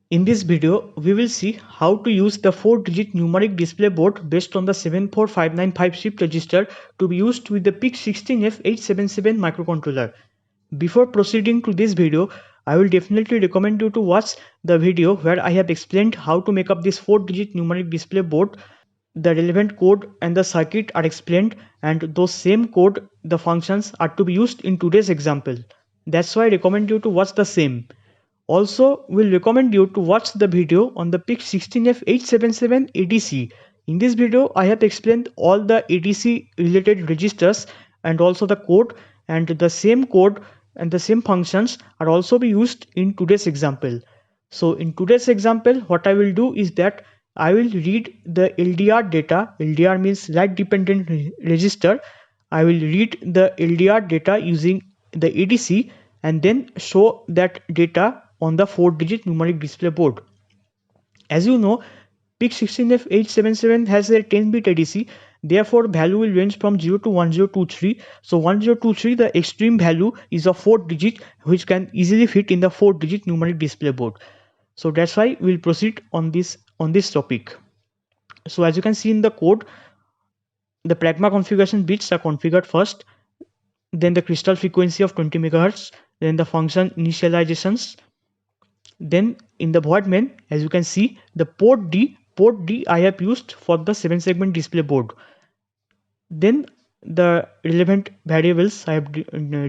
In this video, we will see how to use the 4-digit numeric display board based on the 74595 shift register to be used with the PIC16F877 microcontroller. Before proceeding to this video, I will definitely recommend you to watch the video where I have explained how to make up this 4-digit numeric display board. The relevant code and the circuit are explained, and those same code, the functions are to be used in today's example. That's why I recommend you to watch the same. Also, we'll recommend you to watch the video on the PIC16F877 ADC. In this video, I have explained all the ADC related registers and also the code, and the same code and the same functions are also be used in today's example. So in today's example, what I will do is that I will read the LDR data. LDR means light dependent register. I will read the LDR data using the ADC and then show that data on the 4-digit numeric display board. As you know, PIC16F877 has a 10-bit ADC, therefore value will range from 0 to 1023. So 1023, the extreme value, is a 4-digit which can easily fit in the 4-digit numeric display board. So that's why we'll proceed on this topic. So as you can see in the code, the pragma configuration bits are configured first, then the crystal frequency of 20 MHz, then the function initializations. Then in the void main, as you can see, the port D I have used for the 7-segment display board. Then the relevant variables I have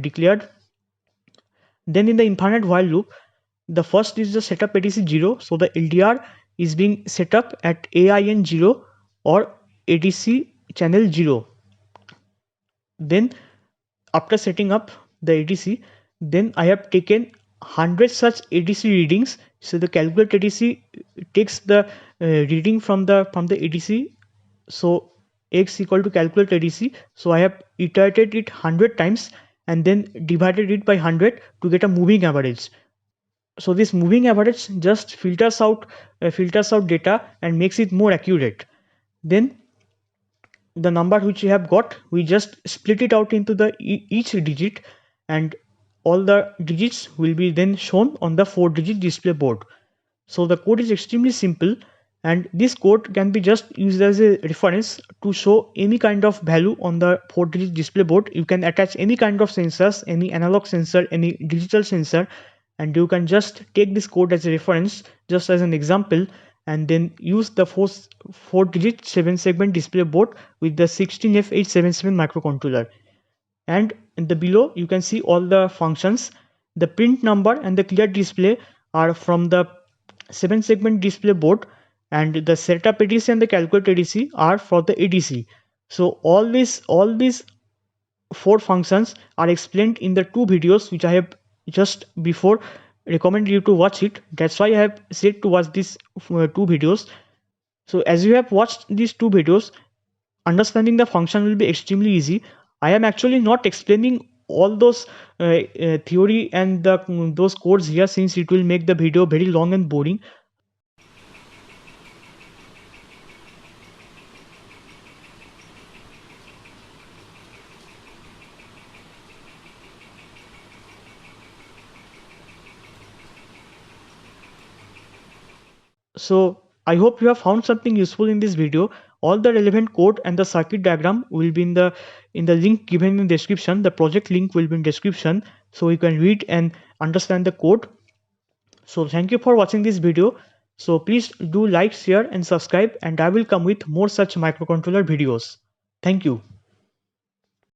declared. Then in the infinite while loop, the first is the setup ADC 0, so the LDR is being set up at AIN 0 or ADC channel 0. Then after setting up the ADC, then I have taken 100 such ADC readings. So the calculate ADC takes the reading from the ADC. So x equal to calculate ADC. So I have iterated it 100 times and then divided it by 100 to get a moving average. So this moving average just filters out data and makes it more accurate. Then the number which we have got, we just split it out into the each digit, and all the digits will be then shown on the 4-digit display board. So the code is extremely simple, and this code can be just used as a reference to show any kind of value on the 4-digit display board. You can attach any kind of sensors, any analog sensor, any digital sensor, and you can just take this code as a reference, just as an example, and then use the 4-digit 7-segment display board with the 16F877 microcontroller. And in the below you can see all the functions. The print number and the clear display are from the 7-segment display board, and the setup ADC and the calculate ADC are for the ADC. So all these 4 functions are explained in the 2 videos which I have just before recommend you to watch it. That's why I have said to watch these 2 videos. So as you have watched these 2 videos, understanding the function will be extremely easy. I am actually not explaining all those theory and those codes here, since it will make the video very long and boring. So I hope you have found something useful in this video. All the relevant code and the circuit diagram will be in the link given in the description. The project link will be in description, so you can read and understand the code. So thank you for watching this video. So please do like, share and subscribe, and I will come with more such microcontroller videos. Thank you.